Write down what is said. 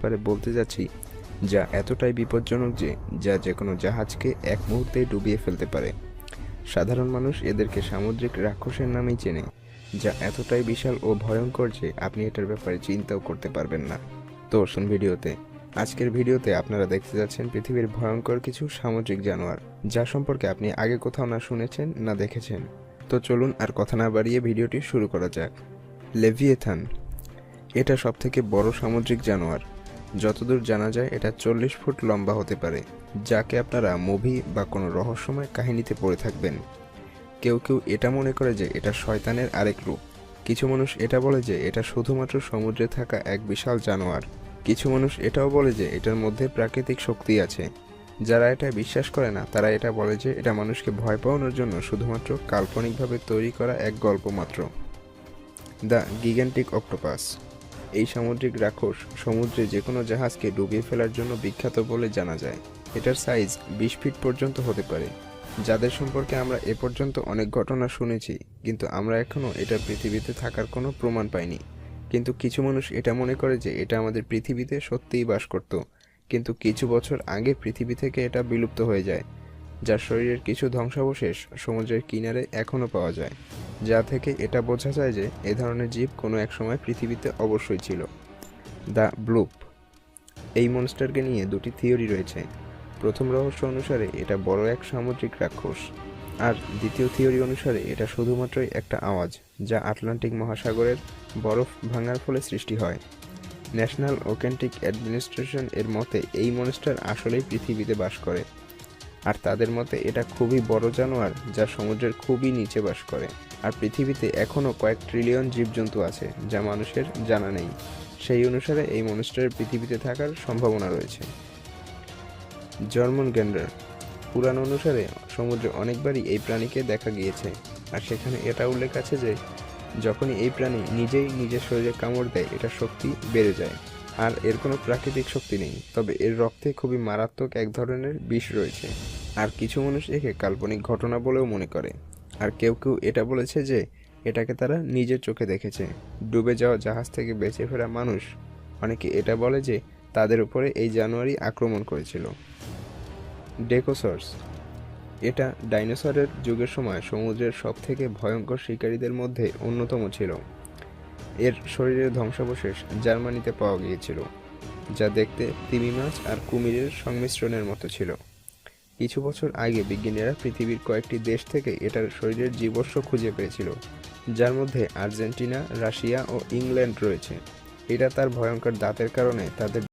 ব্যাপারে বলতে যাচ্ছি যা এতটাই বিপজ্জনক যে যে কোনো জাহাজকে এক মুহূর্তে ডুবিয়ে ফেলতে পারে। সাধারণ মানুষ এদেরকে সামুদ্রিক রাক্ষসের নামেই চেনে, যা এতটাই বিশাল ও ভয়ঙ্কর যে আপনি এটার ব্যাপারে চিন্তাও করতে পারবেন না। তো আসুন আজকের ভিডিওতে আপনারা দেখতে যাচ্ছেন পৃথিবীর ভয়ঙ্কর কিছু সামুদ্রিক জানোয়ার, যা সম্পর্কে আপনি আগে কোথাও না শুনেছেন না দেখেছেন। তো চলুন আর কথা না বাড়িয়ে ভিডিওটি শুরু করা যাক। লেভিয়েথান, এটা সবথেকে বড় সামুদ্রিক জানোয়ার। যতদূর জানা যায় এটা 40 ফুট লম্বা হতে পারে, যাকে আপনারা মুভি বা কোনো রহস্যময় কাহিনীতে পড়ে থাকবেন। কেউ কেউ এটা মনে করে যে এটা শয়তানের আরেক রূপ। কিছু মানুষ এটা বলে যে এটা শুধুমাত্র সমুদ্রে থাকা এক বিশাল জানোয়ার। কিছু মানুষ এটাও বলে যে এটার মধ্যে প্রাকৃতিক শক্তি আছে। যারা এটা বিশ্বাস করে না তারা এটা বলে যে এটা মানুষকে ভয় পাওয়ানোর জন্য শুধুমাত্র কাল্পনিকভাবে তৈরি করা এক গল্প মাত্র। দ্য গিগান্টিক অক্টোপাস, এই সামুদ্রিক রাক্ষস সমুদ্রে যে কোনো জাহাজকে ডুবিয়ে ফেলার জন্য বিখ্যাত বলে জানা যায়। এটার সাইজ 20 ফিট পর্যন্ত হতে পারে, যাদের সম্পর্কে আমরা এ পর্যন্ত অনেক ঘটনা শুনেছি, কিন্তু আমরা এখনও এটা পৃথিবীতে থাকার কোনো প্রমাণ পাইনি। কিন্তু কিছু মানুষ এটা মনে করে যে এটা আমাদের পৃথিবীতে সত্যিই বাস করত, কিন্তু কিছু বছর আগে পৃথিবী থেকে এটা বিলুপ্ত হয়ে যায়। যার শরীরের কিছু ধ্বংসাবশেষ সমুদ্রের কিনারে এখনও পাওয়া যায়, যা থেকে এটা বোঝা যায় যে এ ধরনের জীব কোনো এক সময় পৃথিবীতে অবশ্যই ছিল। দ্য ব্লুপ, এই মনস্টারকে নিয়ে দুটি থিওরি রয়েছে। প্রথম রহস্য অনুসারে এটা বড় এক সামুদ্রিক রাক্ষস, আর দ্বিতীয় থিওরি অনুসারে এটা শুধুমাত্রই একটা আওয়াজ যা আটলান্টিক মহাসাগরের বরফ ভাঙার ফলে সৃষ্টি হয়। ন্যাশনাল ওকেন্টিক অ্যাডমিনিস্ট্রেশন এর মতে এই মনস্টার আসলেই পৃথিবীতে বাস করে, আর তাদের মতে এটা খুবই বড় জানোয়ার যা সমুদ্রের খুবই নিচে বাস করে। আর পৃথিবীতে এখনও কয়েক ট্রিলিয়ন জীবজন্তু আছে যা মানুষের জানা নেই। সেই অনুসারে এই মনস্টারের পৃথিবীতে থাকার সম্ভাবনা রয়েছে। জর্মনগ্যান্ডার, পুরাণ অনুসারে সমুদ্রে অনেকবারই এই প্রাণীকে দেখা গিয়েছে, আর সেখানে এটা উল্লেখ আছে যে যখনই এই প্রাণী নিজেই নিজের শরীরে কামড় দেয় এটার শক্তি বেড়ে যায়। আর এর কোনো প্রাকৃতিক শক্তি নেই, তবে এর রক্তে খুবই মারাত্মক এক ধরনের বিষ রয়েছে। আর কিছু মানুষ একে কাল্পনিক ঘটনা বলেও মনে করে। আর কেউ কেউ এটা বলেছে যে এটাকে তারা নিজের চোখে দেখেছে। ডুবে যাওয়া জাহাজ থেকে বেঁচে ফেরা মানুষ অনেকে এটা বলে যে তাদের উপরে এই জানোয়ারই আক্রমণ করেছিল। ডেকোসর্স, এটা ডাইনোসরের যুগের সময় সমুদ্রের সবথেকে ভয়ঙ্কর শিকারীদের মধ্যে অন্যতম ছিল। এর শরীরের ধ্বংসাবশেষ জার্মানিতে পাওয়া গিয়েছিল, যা দেখতে তিমি মাছ আর কুমিরের সংমিশ্রণের মতো ছিল। কিছু বছর আগে বিজ্ঞানীরা পৃথিবীর কয়েকটি দেশ থেকে এটার শরীরের জীবাশ্ম খুঁজে পেয়েছিল, যার মধ্যে আর্জেন্টিনা, রাশিয়া ও ইংল্যান্ড রয়েছে। এটা তার ভয়ঙ্কর দাঁতের কারণে তাদের